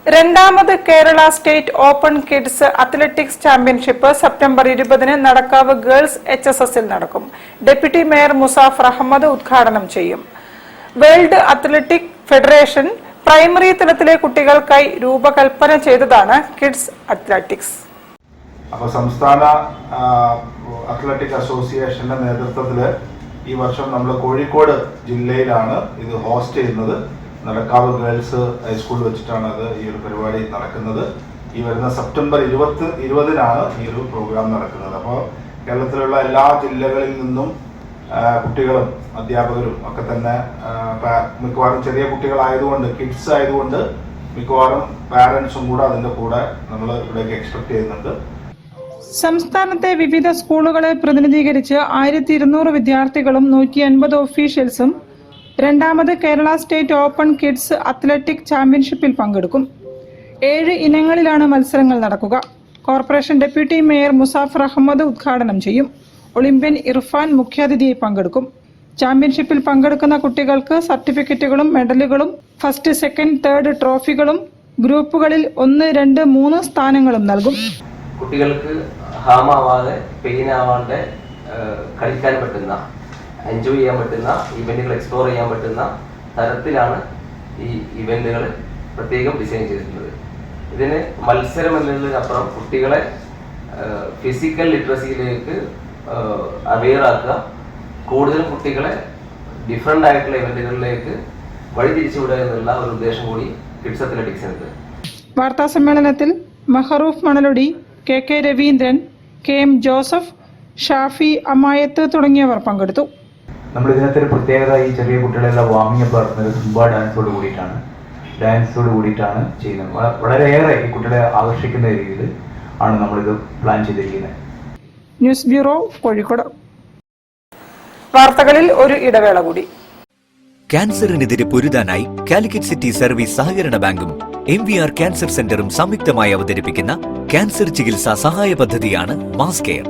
രണ്ടാമത് Kerala state open kids athletics championship September 20 Nadakkavu girls HSSൽ നടക്കും. ഡെപ്യൂട്ടി മേയർ മുസാഫർ അഹമ്മദ് ഉദ്ഘാടനം ചെയ്യും. വേൾഡ് അത്ലറ്റിക് ഫെഡറേഷൻ പ്രൈമറി തലത്തിലെ കുട്ടികൾക്കായി രൂപകൽപ്പന ചെയ്തതാണ് കിഡ്സ് അത്ലറ്റിക്സ്. അപ്പോൾ സംസ്ഥാന അത്ലറ്റിക് അസോസിയേഷന്റെ നേതൃത്വത്തിൽ ഈ വർഷം നമ്മൾ കോഴിക്കോട് ജില്ലയിലാണ് ഇത് ഹോസ്റ്റ് ചെയ്യുന്നത്. നടക്കാവ് ഗേൾസ് ഹൈസ്കൂളിൽ വെച്ചിട്ടാണ് ഈ ഒരു പരിപാടി നടക്കുന്നത്. ഈ വരുന്ന സെപ്റ്റംബർ 20-നാണ് ഈ ഒരു പ്രോഗ്രാം നടക്കുന്നത്. അപ്പോൾ കേരളത്തിലുള്ള എല്ലാ ജില്ലകളിൽ നിന്നും കുട്ടികളും അധ്യാപകരും ഒക്കെ തന്നെ മിക്കവാറും ചെറിയ കുട്ടികളായതുകൊണ്ട് കിഡ്സ് ആയതുകൊണ്ട് മിക്കവാറും പാരൻസും കൂടെ അതിൻ്റെ കൂടെ നമ്മൾ ഇവിടേക്ക് എക്സ്പെക്ട് ചെയ്യുന്നുണ്ട്. സംസ്ഥാനത്തെ വിവിധ സ്കൂളുകളെ പ്രതിനിധീകരിച്ച് 1200 വിദ്യാർത്ഥികളും 150 ഒഫീഷ്യൽസും രണ്ടാമത് Kerala state open kids athletic ചാമ്പ്യൻഷിപ്പിൽ പങ്കെടുക്കും. 7 ഇനങ്ങളിലാണ് മത്സരങ്ങൾ നടക്കുക. Corporation deputy mayor Muzaffar Ahmed ഉദ്ഘാടനം ചെയ്യും. ഒളിമ്പ്യൻ ഇർഫാൻ മുഖ്യാതിഥിയായി പങ്കെടുക്കും. ചാമ്പ്യൻഷിപ്പിൽ പങ്കെടുക്കുന്ന കുട്ടികൾക്ക് സർട്ടിഫിക്കറ്റുകളും മെഡലുകളും ഫസ്റ്റ്, സെക്കൻഡ്, തേർഡ് ട്രോഫികളും ഗ്രൂപ്പുകളിൽ 1, 2, 3 സ്ഥാനങ്ങളും നൽകും. കുട്ടികൾക്ക് ഹാമാവാതെ പെയിനാവാതെ കളിക്കാൻ പറ്റുന്ന, എൻജോയ് ചെയ്യാൻ പറ്റുന്ന, ഇവന്റുകൾ എക്സ്പ്ലോർ ചെയ്യാൻ പറ്റുന്ന തരത്തിലാണ് ഈ ഇവന്റുകൾ പ്രത്യേകം ഡിസൈൻ ചെയ്തിട്ടുള്ളത്. ഇതിന് മത്സരം എന്നതിനപ്പുറം കുട്ടികളെ ഫിസിക്കൽ ലിറ്ററസിയിലേക്ക് അവെയർ ആക്കുക, കൂടുതലും കുട്ടികളെ ഡിഫറെൻ്റ് ആയിട്ടുള്ള ഇവന്റുകളിലേക്ക് വഴിതിരിച്ചുവിടുക എന്നുള്ള ഒരു ഉദ്ദേശം കൂടി കിഡ്സ് അത്ലറ്റിക്സിനുണ്ട്. വാർത്താ സമ്മേളനത്തിൽ Mahroof Manalodi, KK Raveendran, KM Joseph, Shafi Amayath തുടങ്ങിയവർ പങ്കെടുത്തു. നമ്മൾ ഇതിനകത്ത് ഒരു പ്രത്യേകത, ഈ ചെറിയ കുട്ടികളെല്ലാം വാമിംഗ് അപ്പ് നടത്തുന്നത് സുംബ ഡാൻസോട് കൂടിയിട്ടാണ് ചെയ്യുന്നത്. വളരെയേറെ ഈ കുട്ടികളെ ആകർഷിക്കുന്ന രീതിയിൽ ആണ് നമ്മളിത് പ്ലാൻ ചെയ്തിരിക്കുന്നത്. News bureau, Kozhikode. വാർത്തകളിൽ ഒരു ഇടവേള കൂടി. ക്യാൻസറിനെതിരെ പൊരുതാനായി കാലിക്കറ്റ് സിറ്റി സർവീസ് സഹകരണ ബാങ്കും MVR ക്യാൻസർ സെന്ററും സംയുക്തമായി അവതരിപ്പിക്കുന്ന ക്യാൻസർ ചികിത്സാ സഹായ പദ്ധതിയാണ് മാസ് കെയർ.